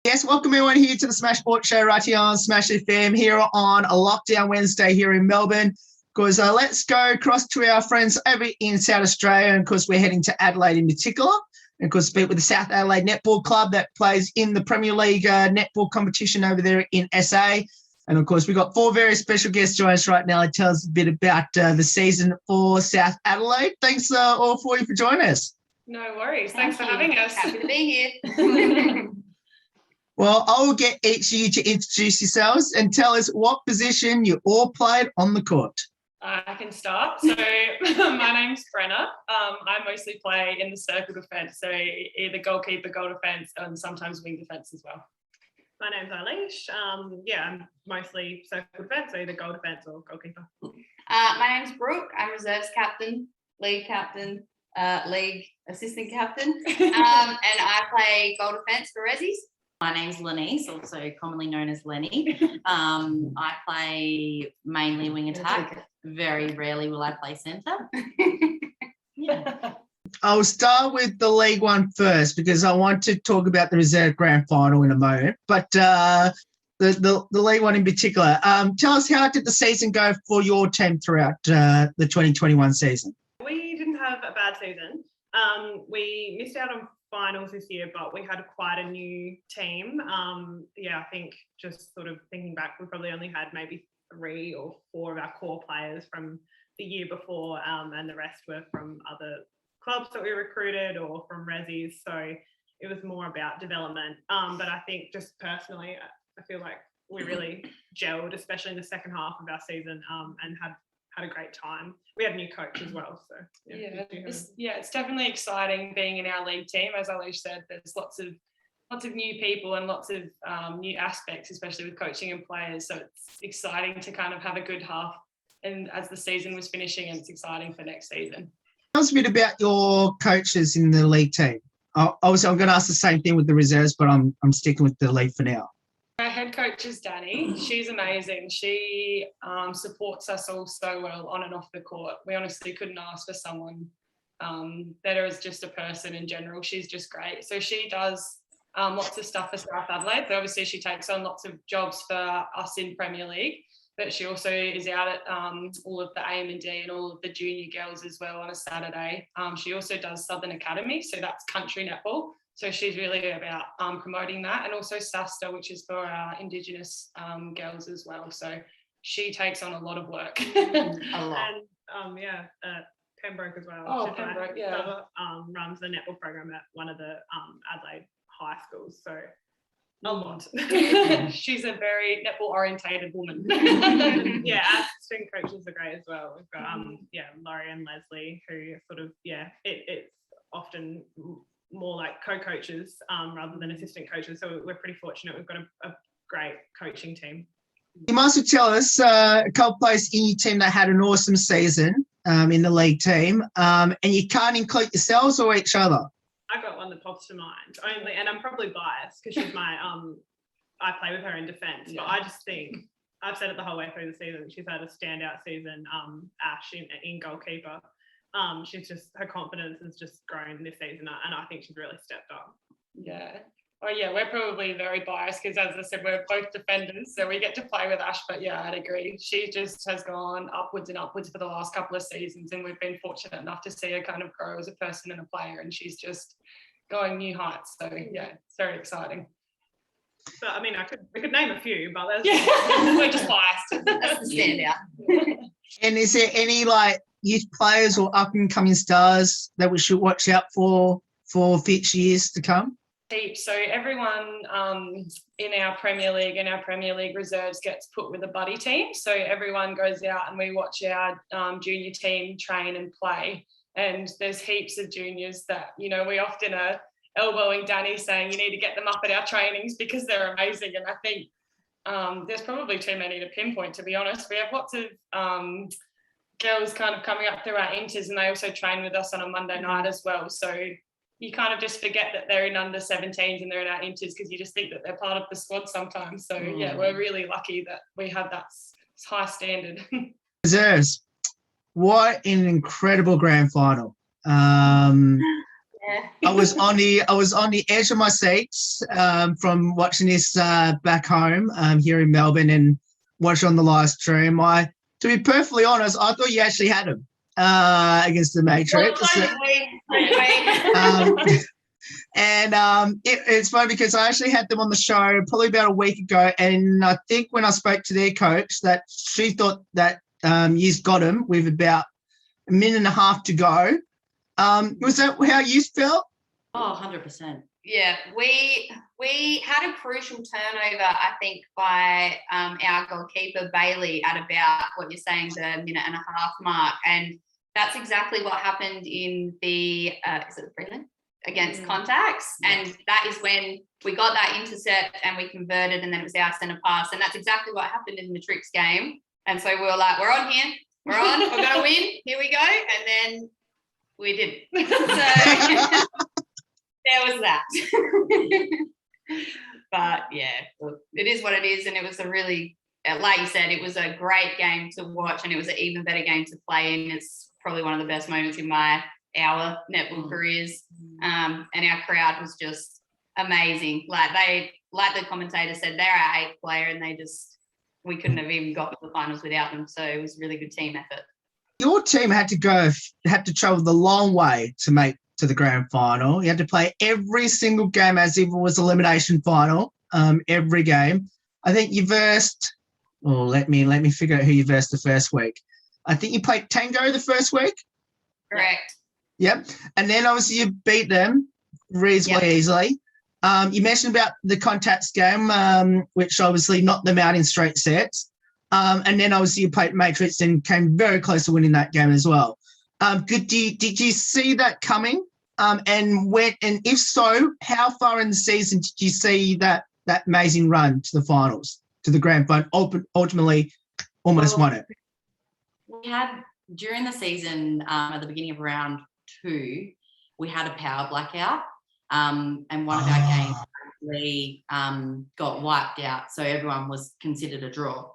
Yes, welcome everyone here to the Smash Sports Show right here on Smash FM here on a lockdown Wednesday here in Melbourne. Because let's go across to our friends over in South Australia, and of course we're heading to Adelaide in particular, and of course speak with the South Adelaide Netball Club that plays in the Premier League netball competition over there in SA. And of course we've got four very special guests joining us right now to tell us a bit about the season for South Adelaide. Thanks all four of you for joining us. No worries. Thanks for having us. Happy to be here. Well, I'll get each of you to introduce yourselves and tell us what position you all played on the court. I can start. So my name's Brenna. I mostly play in the circle defence, so either goalkeeper, goal defence, and sometimes wing defence as well. My name's Eilish. I'm mostly circle defence, so either goal defence or goalkeeper. My name's Brooke. I'm reserves captain, league captain, league assistant captain, and I play goal defence for Rezzies. My name's Lenise, also commonly known as Lenny. I play mainly wing attack. Very rarely will I play centre. Yeah. I'll start with the League One first because I want to talk about the reserve grand final in a moment. But the League One in particular, tell us, how did the season go for your team throughout the 2021 season? We didn't have a bad season. We missed out on finals this year, but we had quite a new team. I think just sort of thinking back, we probably only had maybe 3 or 4 of our core players from the year before, and the rest were from other clubs that we recruited or from Rezzies. So it was more about development. But I think just personally, I feel like we really gelled, especially in the second half of our season, and had a great time. We had a new coach as well, so it's definitely exciting being in our league team. As Alish said, there's lots of new people and lots of new aspects, especially with coaching and players. So it's exciting to kind of have a good half, and as the season was finishing, and it's exciting for next season. Tell us a bit about your coaches in the league team. Obviously, I'm going to ask the same thing with the reserves, but I'm sticking with the league for now. Our head coach is Danny. She's amazing. She supports us all so well on and off the court. We honestly couldn't ask for someone better as just a person in general. She's just great. So she does lots of stuff for South Adelaide. But obviously she takes on lots of jobs for us in Premier League. But she also is out at all of the AM&D and all of the junior girls as well on a Saturday. She also does Southern Academy, so that's country netball. So she's really about promoting that, and also SSS10THYR, which is for our Indigenous girls as well. So she takes on a lot of work. A lot. And Pembroke as well. Oh, Pembroke, yeah. Runs the netball program at one of the Adelaide high schools. So a lot. She's a very netball orientated woman. Yeah, our assistant coaches are great as well. We've got Laurie and Leslie, who sort of it's often more like co-coaches rather than assistant coaches. So we're pretty fortunate. We've got a great coaching team. You must tell us a couple of players in your team that had an awesome season in the league team, and you can't include yourselves or each other. I got one that pops to mind only, and I'm probably biased because she's my I play with her in defence, but I just think I've said it the whole way through the season. She's had a standout season. Ash in goalkeeper. She's just, her confidence has just grown this season, and I think she's really stepped up. Yeah. Oh yeah, we're probably very biased because, as I said, we're both defenders, so we get to play with Ash. But yeah, I'd agree. She just has gone upwards and upwards for the last couple of seasons, and we've been fortunate enough to see her kind of grow as a person and a player, and she's just going new heights. So yeah, it's very exciting. But I mean, we could name a few, but we're just biased. That's the standout. And is there any youth players or up and coming stars that we should watch out for future years to come? Heaps. So everyone in our Premier League and our Premier League reserves gets put with a buddy team. So everyone goes out and we watch our junior team train and play. And there's heaps of juniors that, we often are elbowing Danny saying you need to get them up at our trainings because they're amazing. And I think there's probably too many to pinpoint, to be honest. We have lots of girls kind of coming up through our inters, and they also train with us on a Monday night as well. So you kind of just forget that they're in under 17s and they're in our inters because you just think that they're part of the squad sometimes. So yeah, we're really lucky that we have that high standard. Reserves, what an incredible grand final. I was on the edge of my seats from watching this back home here in Melbourne and watching on the live stream. To be perfectly honest, I thought you actually had him against the Matrix. It's funny because I actually had them on the show probably about a week ago, and I think when I spoke to their coach that she thought that you've got him with about a minute and a half to go. Was that how you felt? Oh, 100%. Yeah, we had a crucial turnover, I think, by our goalkeeper Bailey at about what you're saying, the minute and a half mark, and that's exactly what happened in the is it the prelim against Contacts, and that is when we got that intercept and we converted, and then it was our centre pass, and that's exactly what happened in the Tricks game. And so we were like, we're on here, we're gonna win, here we go, and then we didn't. So there was that. But yeah, it is what it is, and it was a really, like you said, it was a great game to watch, and it was an even better game to play in. It's probably one of the best moments in our netball careers, and our crowd was just amazing. Like the commentator said, they're our 8th player, and we couldn't have even got to the finals without them. So it was a really good team effort. Your team had to travel the long way to make to the grand final. You had to play every single game as if it was elimination final. Every game. I think you versed. Oh, let me figure out who you versed the first week. I think you played Tango the first week. Correct. Yep. And then obviously you beat them reasonably easily. You mentioned about the Contacts game, which obviously knocked them out in straight sets. And then obviously you played Matrix and came very close to winning that game as well. Did you see that coming? And if so, how far in the season did you see that amazing run to the finals, to the grand final, ultimately almost won it? We had, during the season, at the beginning of round 2, we had a power blackout, and one of our games actually got wiped out, so everyone was considered a draw.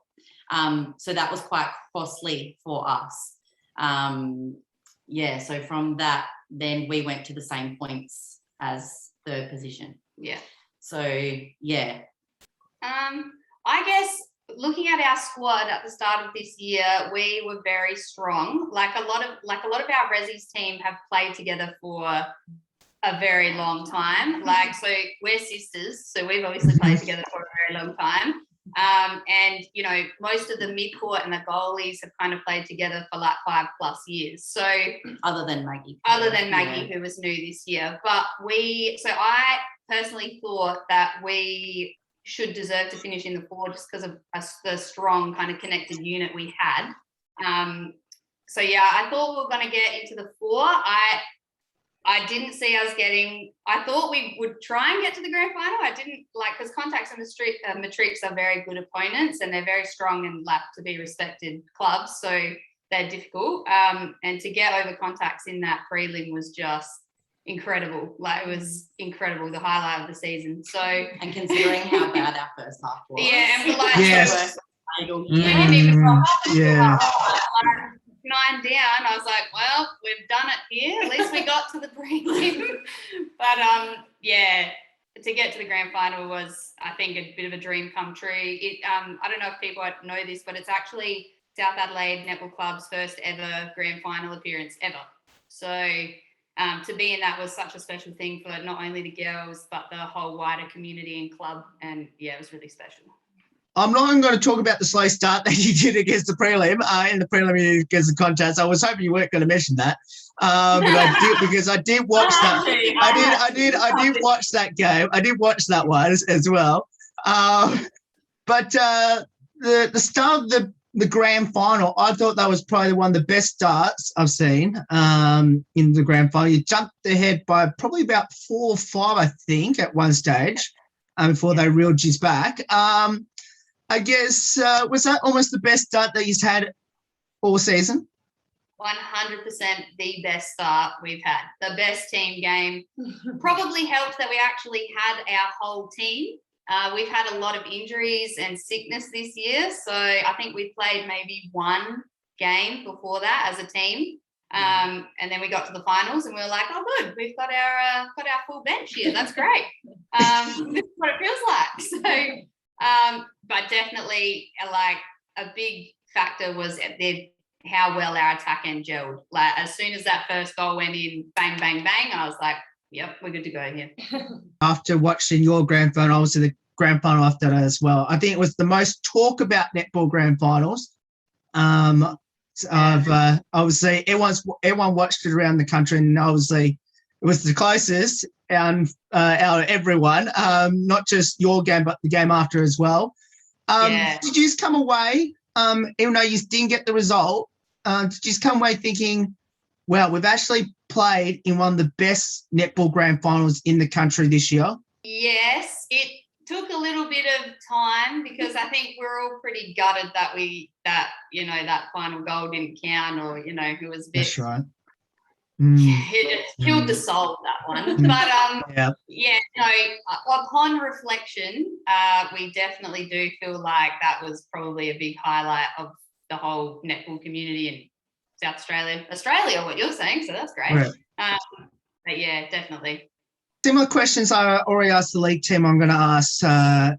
So that was quite costly for us. So from that, then we went to the same points as third position. Yeah. So, yeah. I guess looking at our squad at the start of this year, we were very strong. Like a lot of our Resi's team have played together for a very long time. Like, so we're sisters, so we've obviously played together for a very long time. And you know, most of the mid-court and the goalies have kind of played together for like 5+ years. So other than Maggie, who was new this year, but I personally thought that we should deserve to finish in the 4 just because of the strong kind of connected unit we had. So yeah, I thought we were going to get into the 4. I didn't see us getting. I thought we would try and get to the grand final. I didn't because Contacts and Matrix are very good opponents, and they're very strong and to be respected clubs. So they're difficult. And to get over Contacts in that prelim was just incredible. Like, it was incredible, the highlight of the season. So, and considering how bad our first half was. Yeah, and we're like, yes. Yeah. 9 down, I was like, well, we've done it here. At least we got to the prelim. But to get to the grand final was, I think, a bit of a dream come true. I don't know if people know this, but it's actually South Adelaide Netball Club's first ever grand final appearance ever. So to be in that was such a special thing for not only the girls, but the whole wider community and club. And yeah, it was really special. I'm not even going to talk about the slow start that you did against the prelim. In the prelim against the Contacts, I was hoping you weren't going to mention that, but I did, because I did watch that. I did watch that game. I did watch that one as well. But the start of the grand final, I thought that was probably one of the best starts I've seen in the grand final. You jumped ahead by probably about 4 or 5, I think, at one stage, before they reeled you back. I guess, was that almost the best start that you've had all season? 100% the best start we've had. The best team game. Probably helped that we actually had our whole team. We've had a lot of injuries and sickness this year, so I think we played maybe 1 game before that as a team. And then we got to the finals and we were like, oh, good, we've got our full bench here. That's great. This is what it feels like. So, but definitely like a big factor was how well our attack end gelled. Like as soon as that first goal went in, bang, bang, bang, I was like, yep, we're good to go here. After watching your grand final, obviously the grand final after that as well, I think it was the most talk about netball grand finals. Obviously everyone watched it around the country, and obviously it was the closest out of everyone, not just your game but the game after as well. Did you just come away, even though you didn't get the result, did you just come away thinking, wow, we've actually played in one of the best netball grand finals in the country this year? Yes, it took a little bit of time because I think we're all pretty gutted that that final goal didn't count, or who was a bit. That's right. It just killed the soul, that one. But upon reflection, we definitely do feel like that was probably a big highlight of the whole netball community in South Australia, what you're saying, so that's great. Right. But yeah, definitely. Similar questions I already asked the league team. I'm going to ask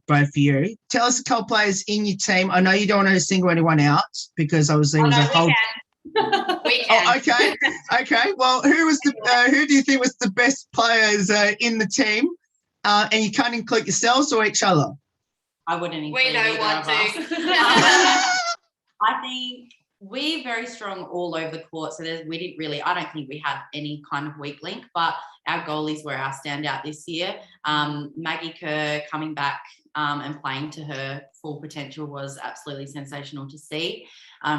both of you. Tell us a couple players in your team. I know you don't want to single anyone out because obviously it was a whole. We can. Oh, okay. Okay. Well, who do you think was the best players in the team? And you can't include yourselves or each other. I wouldn't include We don't want to. I think we're very strong all over the court. So I don't think we had any kind of weak link, but our goalies were our standout this year. Maggie Kerr coming back and playing to her full potential was absolutely sensational to see.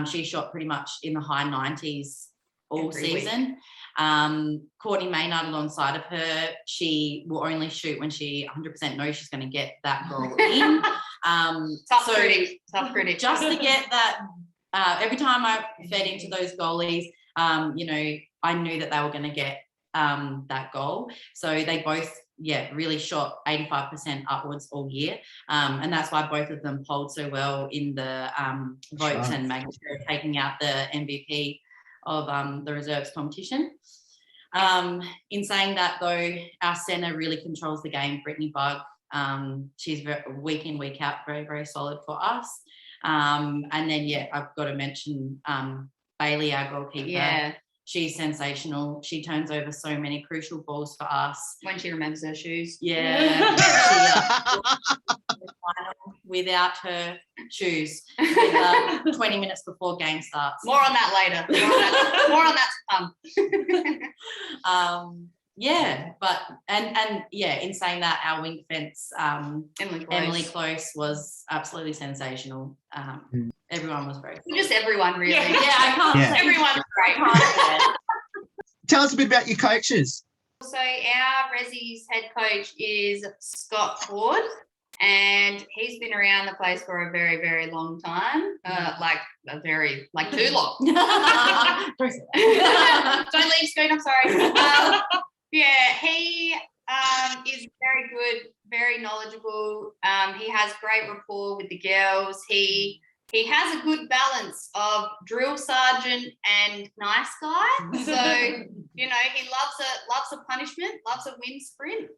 She shot pretty much in the high 90s all season. Courtney Maynard alongside of her, she will only shoot when she 100% knows she's going to get that goal in. Tough critic. Just to get that, every time I fed into those goalies, I knew that they were going to get that goal. So they both, really shot 85% upwards all year. And that's why both of them polled so well in the votes and making sure taking out the MVP of the reserves competition. In saying that, though, our centre really controls the game, Brittany Bugg. She's week in, week out, very, very solid for us. And then, I've got to mention Bailey, our goalkeeper. Yeah. She's sensational. She turns over so many crucial balls for us. When she remembers her shoes. Yeah. Without her shoes, 20 minutes before game starts. More on that later. More on that to come. In saying that, our wing defence, Emily Close was absolutely sensational. Everyone was very just everyone, really. I can't say everyone's great. Tell us a bit about your coaches. So our Resi's head coach is Scott Ford, and he's been around the place for a very, very long time. Too long. Don't leave, Scoot, I'm sorry. He is very good, very knowledgeable. He has great rapport with the girls. He has a good balance of drill sergeant and nice guy. So, he loves a punishment, loves a win sprint,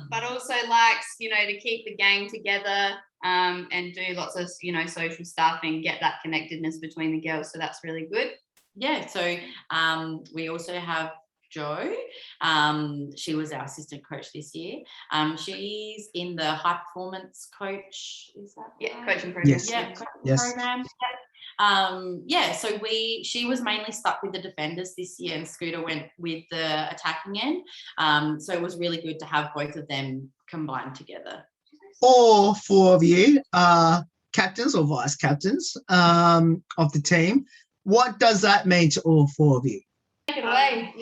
but also likes, to keep the gang together and do lots of, social stuff and get that connectedness between the girls. So that's really good. Yeah, so we also have Jo. She was our assistant coach this year. She's in the high performance coach. Is that right? Coaching program. Program. So she was mainly stuck with the defenders this year, and Scooter went with the attacking end. So it was really good to have both of them combined together. All four of you are captains or vice captains of the team. What does that mean to all four of you? Take it away.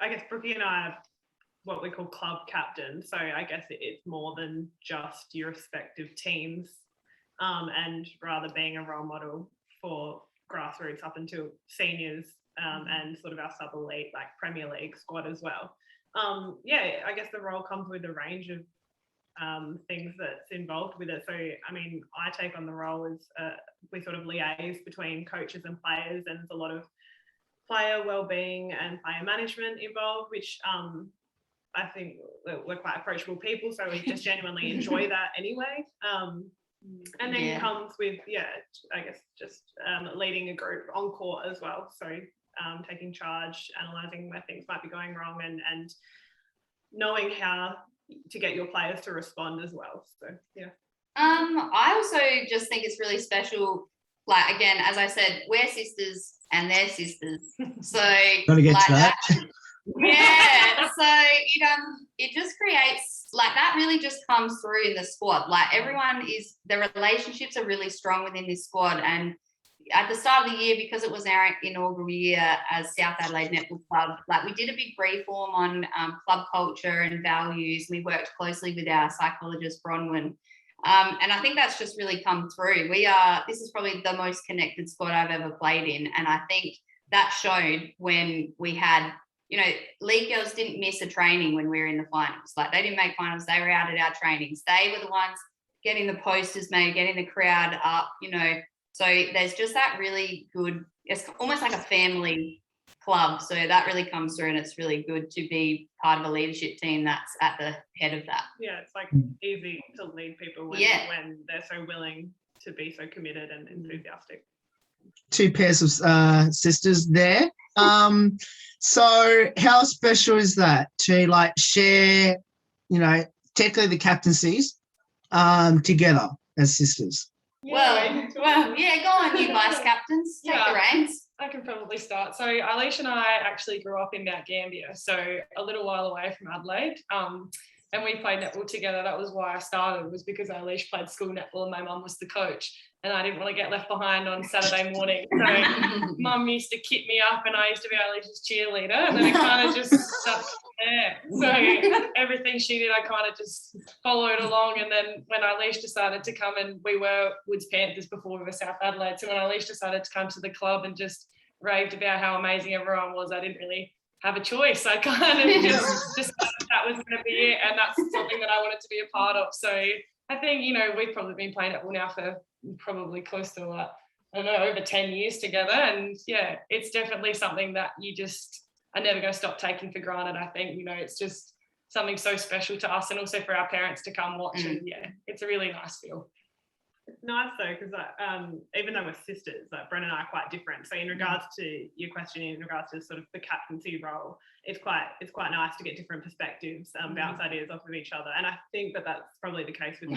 I guess Brookie and I are what we call club captains, so I guess it's more than just your respective teams, and rather being a role model for grassroots up until seniors and sort of our sub-elite, like Premier League squad as well. I guess the role comes with a range of things that's involved with it. So, I mean, I take on the role as we sort of liaise between coaches and players, and there's a lot of player wellbeing and player management involved, which I think we're quite approachable people, so we just genuinely enjoy that anyway. And then comes with, I guess just leading a group on court as well. So taking charge, analysing where things might be going wrong, and knowing how to get your players to respond as well. So, yeah. I also just think it's really special. Like, again, as I said, we're sisters and they're sisters. So, Gotta get to that. Yeah. So it just creates, like, that really just comes through in the squad. Like, the relationships are really strong within this squad. And at the start of the year, because it was our inaugural year as South Adelaide Netball Club, like, we did a big reform on club culture and values. We worked closely with our psychologist, Bronwyn. And I think that's just really come through. This is probably the most connected squad I've ever played in. And I think that showed when we had, league girls didn't miss a training when we were in the finals. Like, they didn't make finals. They were out at our trainings. They were the ones getting the posters made, getting the crowd up, So there's just that really good, it's almost like a family club. So that really comes through, and it's really good to be part of a leadership team that's at the head of that. Yeah, it's like easy to lead people when they're so willing to be so committed and enthusiastic. Two pairs of sisters there. So how special is that to, like, share, technically the captaincies together as sisters? Well, yeah, go on, you vice captains. Take the reins. I can probably start. So Alicia and I actually grew up in Mount Gambier, so a little while away from Adelaide. And we played netball together. That was why I started, was because Alicia played school netball and my mum was the coach. And I didn't want to get left behind on Saturday morning. So mum used to kit me up and I used to be Alicia's cheerleader. And then it kind of just stuck there. So everything she did, I kind of just followed along. And then when Alicia decided to come, and we were Woods Panthers before we were South Adelaide. So when Alicia decided to come to the club and just raved about how amazing everyone was, I didn't really have a choice. I kind of just decided that was going to be it. And that's something that I wanted to be a part of. So I think, we've probably been playing netball now for probably close to, over 10 years together. And yeah, it's definitely something that you just are never going to stop taking for granted. I think, it's just something so special to us, and also for our parents to come watch. And yeah, it's a really nice feel. It's nice though, because even though we're sisters, like, Bren and I are quite different. So in regards to your question, in regards to sort of the captaincy role, it's quite nice to get different perspectives, bounce ideas off of each other. And I think that that's probably the case with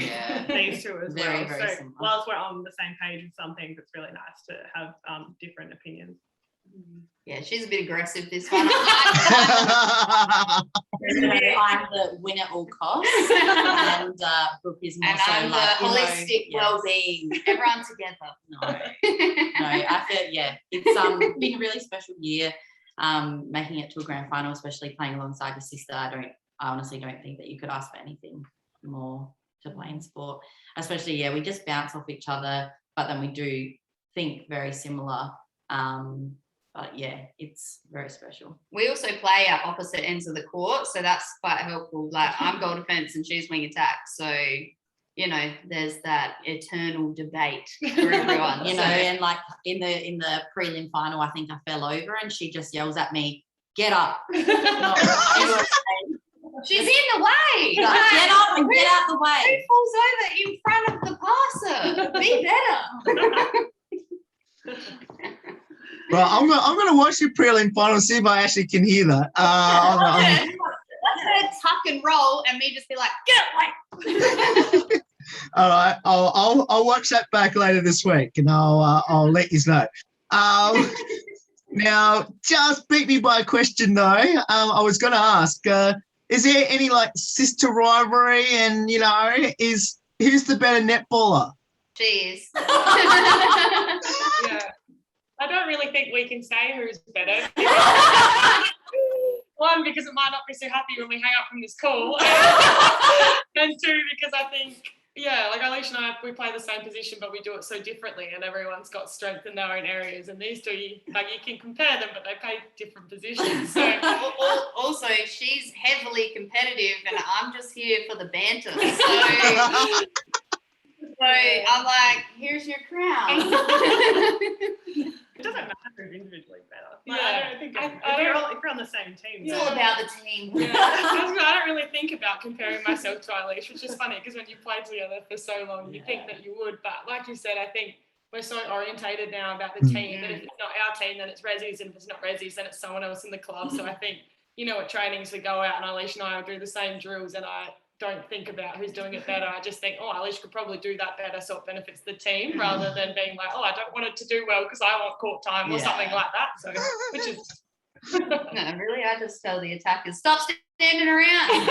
these two as very, well. very So similar. whilst we're on the same page with some things, it's really nice to have different opinions. Yeah, she's a bit aggressive, this one. I'm the win at all costs, and Brooke is more so I'm like the holistic well-being. Everyone together. No, I feel it's been a really special year. Making it to a grand final, especially playing alongside your sister. I honestly don't think that you could ask for anything more to play in sport. Especially, we just bounce off each other, but then we do think very similar. But yeah, it's very special. We also play at opposite ends of the court, so that's quite helpful. Like, I'm goal defense and she's wing attack, so there's that eternal debate for everyone. And like in the prelim final, I think I fell over and she just yells at me, "Get up!" She's in the way. Get up and get out the way. Who falls over in front of the passer? Be better. Well, I'm gonna watch the prelim final, see if I actually can hear that. That's her tuck and roll, and me just be like, "Get away!" All right, I'll watch that back later this week, and I'll let you know. Now, just beat me by a question though. I was going to ask, is there any sister rivalry, and who's the better netballer? Jeez. Yeah. I don't really think we can say who's better. One, because it might not be so happy when we hang up from this call. And two, because I think Yeah, like Alicia and I, we play the same position, but we do it so differently, and everyone's got strength in their own areas. And these two, you can compare them, but they play different positions. So also, she's heavily competitive, and I'm just here for the banter. So I'm like, here's your crown. It doesn't matter who's individually better. Like, Yeah. I don't think if you're on the same team. It's all about the team. Yeah. I don't really think about comparing myself to Eilish, which is funny because when you played together for so long, you think that you would. But like you said, I think we're so orientated now about the team that if it's not our team, then it's Rezzy's, and if it's not Rezzy's, then it's someone else in the club. So I think, at trainings we go out and Eilish and I will do the same drills, and I don't think about who's doing it better. I just think, Eilish could probably do that better, so it benefits the team, rather than being like, I don't want it to do well because I want court time or something like that. So, which is no, really, I just tell the attackers, stop standing around.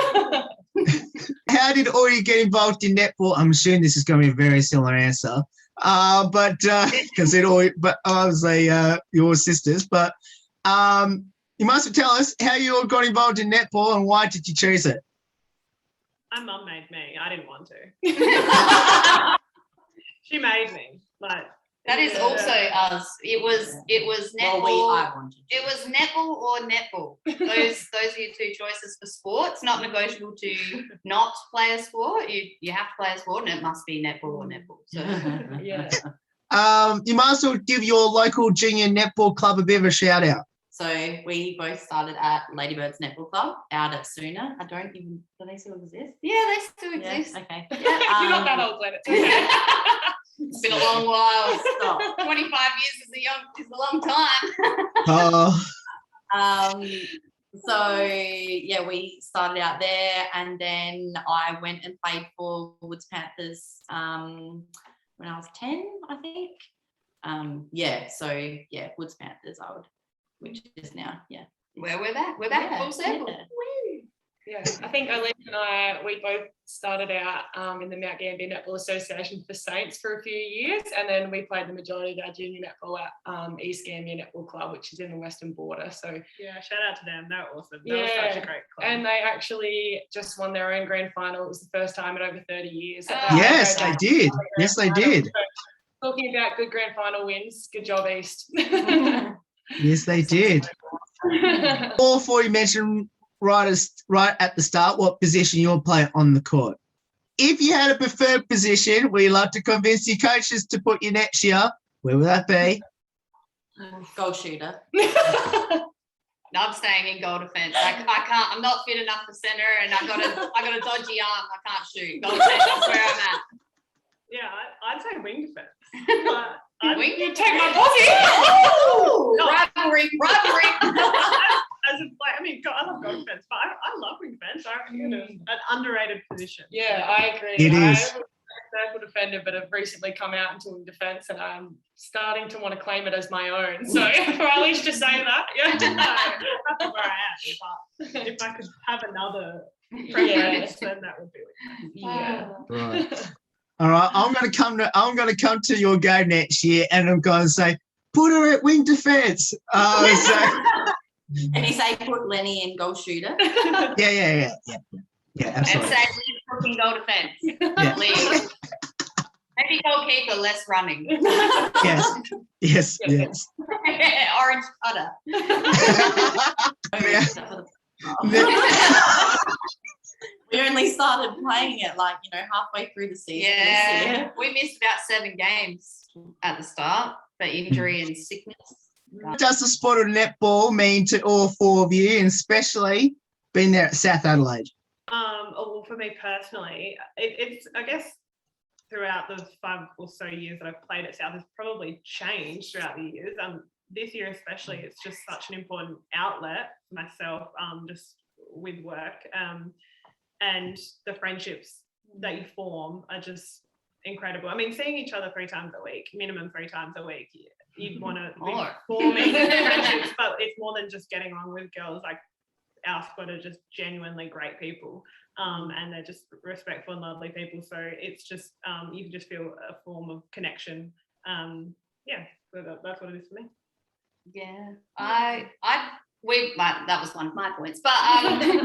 How did all you get involved in netball? I'm assuming this is going to be a very similar answer, but because obviously your sisters, but you must tell us how you all got involved in netball and why did you choose it? My mum made me. I didn't want to. She made me. Like that is also us. It was netball. Well, it was netball or netball. Those are your two choices for sports. Not negotiable to not play a sport. You have to play a sport, and it must be netball or netball. So yeah. Mm-hmm. You might as well give your local junior netball club a bit of a shout out. So we both started at Ladybirds Netball Club out at Sooner. Do they still exist? Yeah, they still exist. Yeah, okay. You're not that old, Glenn. It's been a long while. Stop. 25 years is a long time. So yeah, we started out there, and then I went and played for Woods Panthers when I was 10, I think. Woods Panthers, which is now, Where we're back. We're back full circle. Yeah, I think Adelaide and I, we both started out in the Mount Gambier Netball Association for Saints for a few years, and then we played the majority of our junior netball at East Gambier Netball Club, which is in the Western Border. So yeah, shout out to them. They're awesome. That was such a great club. And they actually just won their own grand final. It was the first time in over 30 years. Yes, they did. Yes, they did. So, talking about good grand final wins, good job, East. Yes, they did. All four you mentioned right at the start what position you'll play on the court. If you had a preferred position where you like to convince your coaches to put you next year, where would that be? Goal shooter. No, I'm staying in goal defense. I can't. I'm not fit enough for center, and I got a dodgy arm. I can't shoot. Goal defense is where I'm at. Yeah, I'd say wing defense. Wing You take my body. Oh, rivalry. I love goal defense, but I love wing defense. I reckon it's an underrated position. Yeah, I agree. It is. I'm a circle defender, but I've recently come out into wing defense, and I'm starting to want to claim it as my own. So for Alicia to say that, That's where I am. But if I could have another preference, then that would be yeah. Right. All right, I'm going to come to your game next year, and I'm going to say, put her at wing defense. And you say put Lenny in goal shooter. Yeah, And absolutely. say leave cooking goal defense. Yeah. Leave. Maybe goalkeeper, less running. Yes. Orange putter. We only started playing it halfway through the season. Yeah, we missed about 7 games at the start for injury and sickness. What does the sport of netball mean to all four of you, and especially being there at South Adelaide? Well, for me personally, it's I guess throughout the 5 or so years that I've played at South, has probably changed throughout the years. This year especially, it's just such an important outlet for myself, just with work. And the friendships that you form are just incredible. I mean, seeing each other 3 times a week, minimum 3 times a week, you'd want to be forming friendships, but it's more than just getting along with girls. Like, our squad are just genuinely great people, and they're just respectful and lovely people. So it's just, you can just feel a form of connection. So that's what it is for me. Yeah, I that was one of my points, but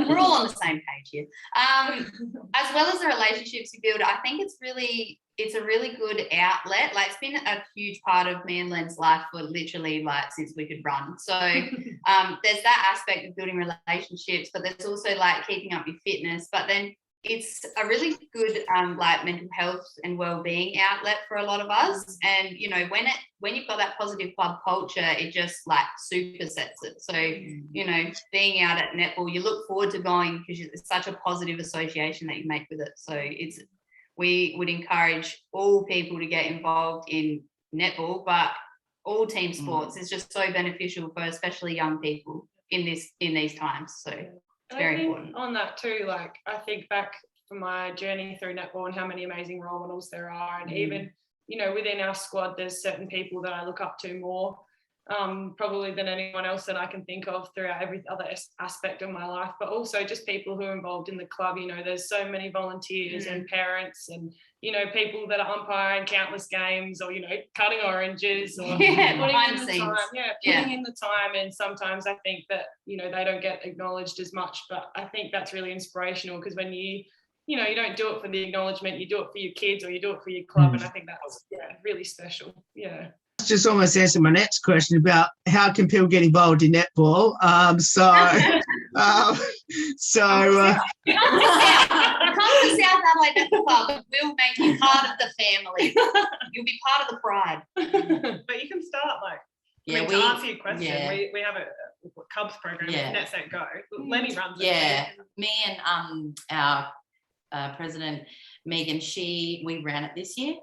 we're all on the same page here. As well as the relationships you build, I think it's a really good outlet. Like, it's been a huge part of me and Len's life for literally like since we could run. So there's that aspect of building relationships, but there's also like keeping up your fitness. But then it's a really good like mental health and well-being outlet for a lot of us. And you know, when you've got that positive club culture, it just like supersets it. So you know, being out at netball, you look forward to going because it's such a positive association that you make with it. So we would encourage all people to get involved in netball, but all team sports is just so beneficial for especially young people in these times. So it's very important. On that too, like I think back from my journey through netball and how many amazing role models there are, and even, you know, within our squad, there's certain people that I look up to more probably than anyone else that I can think of throughout every other aspect of my life, but also just people who are involved in the club. You know, there's so many volunteers and parents and, you know, people that are umpiring countless games or, you know, cutting oranges or putting in the time. And sometimes I think that, you know, they don't get acknowledged as much, but I think that's really inspirational because when you don't do it for the acknowledgement, you do it for your kids or you do it for your club. And I think that's really special. Yeah. Just almost answered my next question about how can people get involved in netball. Come to South Adelaide Netball Club. We'll make you part of the family. You'll be part of the pride. But you can start to answer your question, we have a Cubs program, Net Set Go. Lenny runs it. Yeah, me and our president Megan, we ran it this year.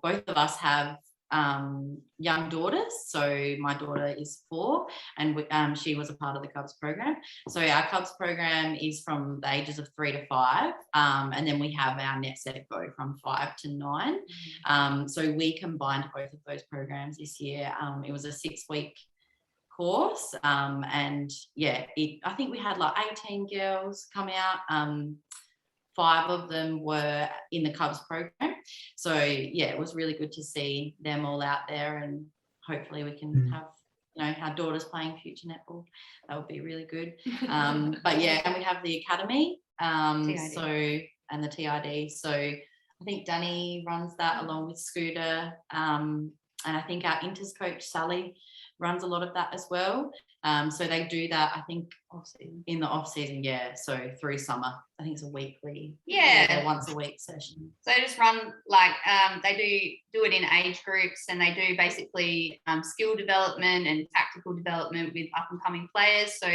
Both of us have young daughters, so my daughter is 4 and she was a part of the Cubs program. So our Cubs program is from the ages of 3 to 5, and then we have our Net Set Go from 5 to 9. So we combined both of those programs this year. It was a 6-week course, and I think we had like 18 girls come out. 5 of them were in the Cubs program. So, it was really good to see them all out there, and hopefully we can have, you know, our daughters playing future netball. That would be really good. And we have the academy, and the TID. So I think Danny runs that along with Scooter, and I think our inters coach Sally runs a lot of that as well. So they do that, I think, in the off season, so through summer. I think it's a weekly, once a week session. So they just run like they do it in age groups, and they do basically skill development and tactical development with up and coming players. So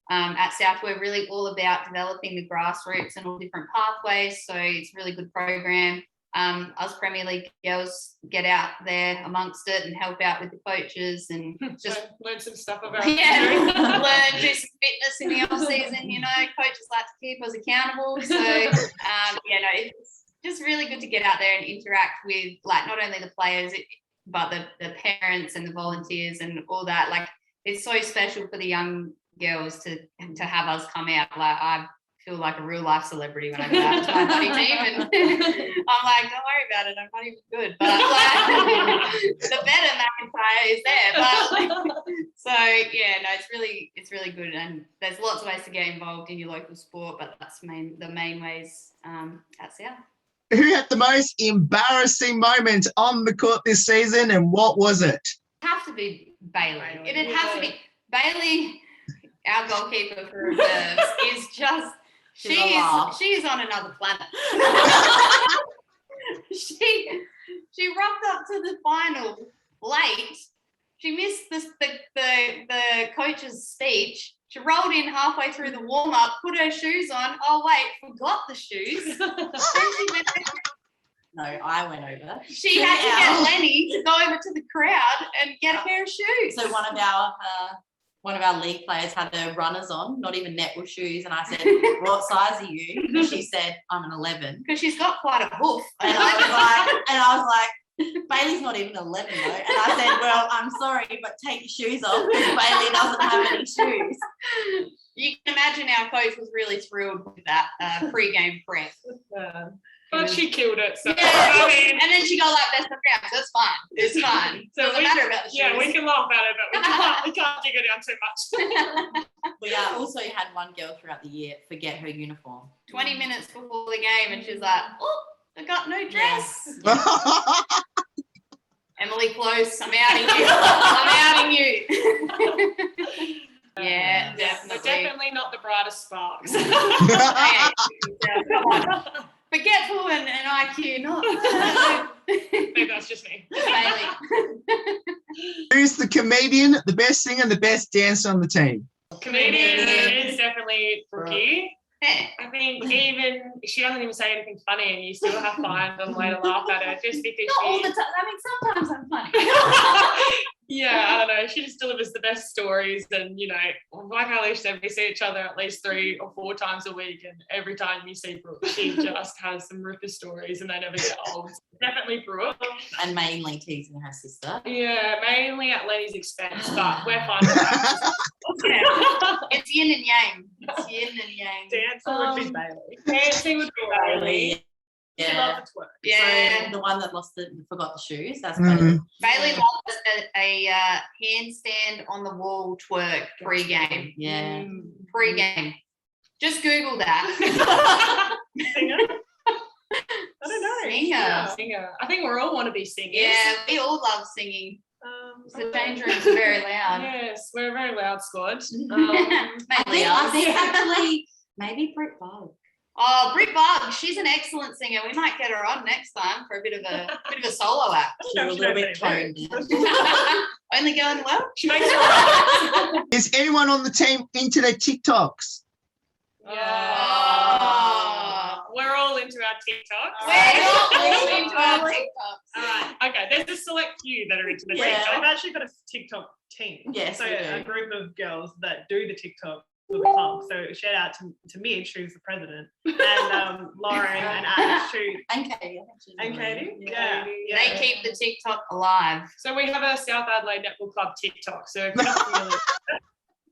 at South, we're really all about developing the grassroots and all different pathways. So it's a really good program. Us Premier League girls get out there amongst it and help out with the coaches and just learn some stuff about do some fitness in the off season. You know, coaches like to keep us accountable. So it's just really good to get out there and interact with like not only the players but the parents and the volunteers and all that. Like, it's so special for the young girls to have us come out. Like, I feel like a real life celebrity when I go out to my buddy team, and I'm like, don't worry about it, I'm not even good, but like, the better McIntyre is there. But it's really good, and there's lots of ways to get involved in your local sport, but that's the main ways at South. Who had the most embarrassing moment on the court this season, and what was it? It have to be Bailey. It has to be Bailey. Our goalkeeper for reserves is just. She is on another planet. She rocked up to the final late. She missed the coach's speech. She rolled in halfway through the warm-up, put her shoes on. Oh wait, forgot the shoes. Then she went. No, I went over. She had to get Lenny to go over to the crowd and get a pair of shoes. So one of our league players had her runners on, not even netball shoes, and I said, "What size are you?" And she said, "I'm an 11." Because she's got quite a hoof. And I was like, Bailey's not even 11 though. And I said, "Well, I'm sorry, but take your shoes off because Bailey doesn't have any shoes." You can imagine our coach was really thrilled with that pre-game prep. But she killed it. So Yeah. I mean, And then she got like best of round, so it's fine. It's fine. So Doesn't matter about the shoes. yeah, we can laugh at it, but we can't dig it down too much. We also had one girl throughout the year forget her uniform. 20 minutes before the game, and she's like, "Oh, I got no dress." Emily Close, I'm outing you. I'm outing you. Yeah, definitely. But definitely not the brightest sparks. Okay. Come on. Forgetful and IQ, not Maybe that's just me. Bailey. Who's the comedian, the best singer, the best dancer on the team? Comedian is definitely Brookie. Yeah. I think even she doesn't even say anything funny, and you still have to find a way to laugh at her just because Not all she. the time. I mean, sometimes I'm funny. Yeah, I don't know. She just delivers the best stories, and like Alicia said, we see each other at least 3 or 4 times a week, and every time you see Brooke, she just has some ripper stories, and they never get old. Definitely Brooke. And mainly teasing her sister. Yeah, mainly at Lenny's expense, but we're fine with that. Yeah. It's yin and yang. It's yin and yang. Dancing would be Bailey. Dancing would be Bailey. She Yeah. loves to twerk. Yeah. So the one that forgot the shoes. That's Mhm. Bailey. Bailey loves a handstand on the wall twerk pre-game. Yeah. Pre-game. Just Google that. Singer? I don't know. Singer. Singer. I think we're all want to be singers. Yeah, we all love singing. The change rooms are very loud. Yes, we're a very loud squad. Mainly I us. think actually maybe Britt Bug. Oh, Britt Bug, she's an excellent singer. We might get her on next time for a bit of a solo act. She's a little bit toned down. Only going well. She makes it. Is anyone on the team into their TikToks? Yeah. We're all into our TikToks. We're all into our TikToks. All right. Okay. There's a select few that are into the Yeah. TikTok. I've actually got a TikTok team. Yes, So we do. a group of girls that do the TikTok for the club. So shout out to Midge, who's the president, and Lauren and Ash, who And Katie. I think she's and in Katie. there. Yeah. They keep the TikTok alive. So we have a South Adelaide Netball Club TikTok. So if you're not familiar,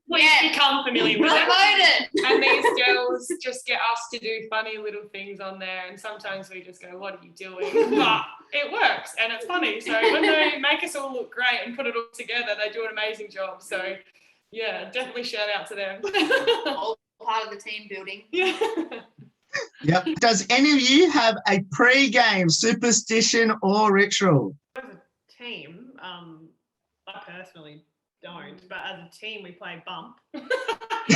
please Yeah. become familiar with Promote it. it. And these girls just get us to do funny little things on there, and sometimes we just go, "What are you doing?" But it works and it's funny. So when they make us all look great and put it all together, they do an amazing job. So yeah, definitely shout out to them. All part of the team building. Yeah. Yep. Does any of you have a pre-game superstition or ritual? As a team, I personally don't, but as a team, we play bump. We play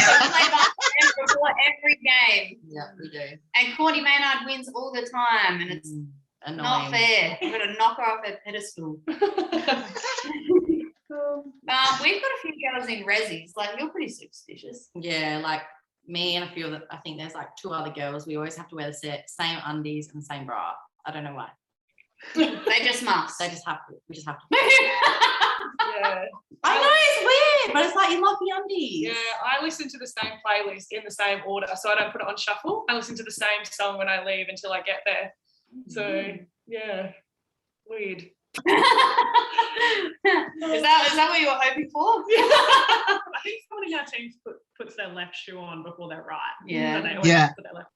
basketball before every game. Yeah, we do. And Courtney Maynard wins all the time, and it's Annoying. not fair. We've got to knock her off her pedestal. We've got a few girls in resis. Like, you're pretty superstitious. Yeah, like me and I think there's like 2 other girls. We always have to wear the same undies and the same bra. I don't know why. They just must. We just have to. Yeah. I know it's weird, but it's like you love the undies. Yeah, I listen to the same playlist in the same order, so I don't put it on shuffle. I listen to the same song when I leave until I get there. So yeah, weird. Is that what you were hoping for? I think someone in our team puts their left shoe on before their right. Yeah. So they always Yeah. put their left.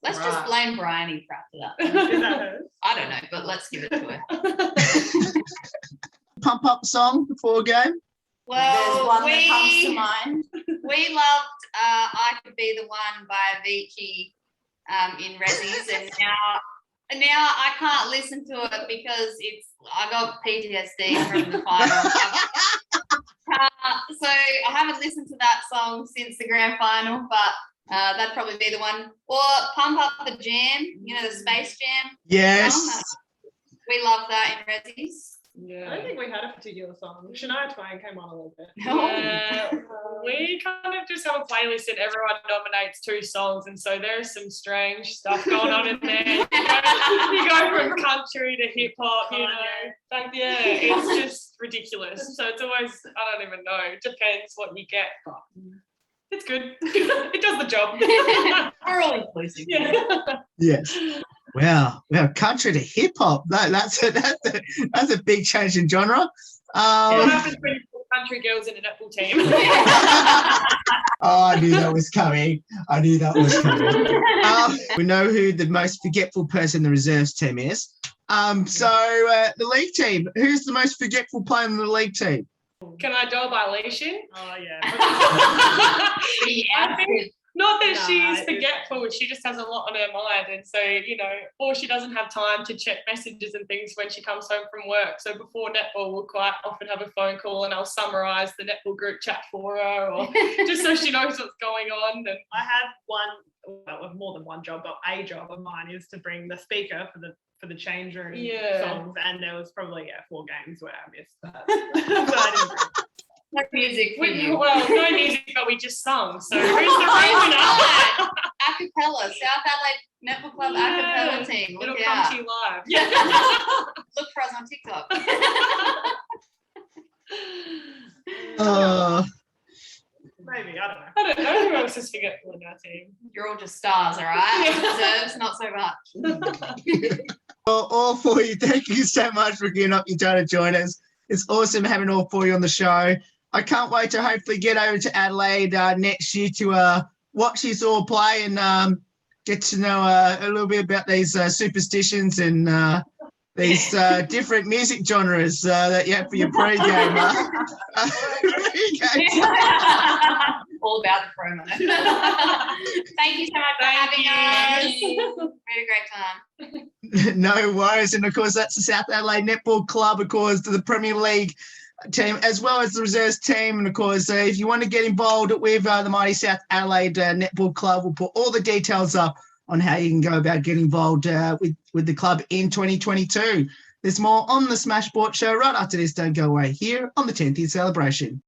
Let's Right. just blame Bryony for after that. Is that hers? I don't know, but let's give it to her. Pump up song before a game? There's Well, one that comes to mind. we loved I Could Be the One by Avicii in resis, and now I can't listen to it because I got PTSD from the final. So I haven't listened to that song since the grand final, but that'd probably be the one. Or Pump Up the Jam, the Space Jam. Yes. We love that in resis. Yeah. I don't think we had a particular song. Shania Twain came on a little bit. Yeah, we kind of just have a playlist and everyone nominates 2 songs, and so there's some strange stuff going on in there. You go from country to hip hop, it's just ridiculous. So it's always, I don't even know, it depends what you get, but it's good. It does the job. We're all inclusive. Yeah. Yes. Wow, country to hip hop. That's a big change in genre. What happens when you put country girls in a netball team. Oh, I knew that was coming. We know who the most forgetful person in the reserves team is. The league team, who's the most forgetful player in the league team? Can I do it by Leishin? Oh yeah. I think not that No, she's it's- forgetful, she just has a lot on her mind. And so, or she doesn't have time to check messages and things when she comes home from work. So before netball, we'll quite often have a phone call and I'll summarise the netball group chat for her, or just so she knows what's going on. And I have more than one job, but a job of mine is to bring the speaker for the change room songs, and there was probably 4 games where I missed that. So I didn't bring. No music for you. Well, no music, but we just sung. So who's the real winner? Acapella, South Adelaide Netball Club acapella team. It'll Look come out. to you live. Look for us on TikTok. Maybe, I don't know. I don't know who else is forgetful in our team. You're all just stars, all right? Reserves, not so much. Well, all 4 of you, thank you so much for giving up your time to join us. It's awesome having all 4 of you on the show. I can't wait to hopefully get over to Adelaide next year to watch you all play and get to know a little bit about these superstitions and these different music genres that you have for your pregame. All about the promo. Thank you so much for having us. We had a great time. No worries. And of course, that's the South Adelaide Netball Club, of course, the Premier League team, as well as the reserves team. And of course, if you want to get involved with the mighty South Adelaide Netball Club, we'll put all the details up on how you can go about getting involved with the club in 2022. There's more on the Smash Sport Show right after this. Don't go away here on the 10th year celebration.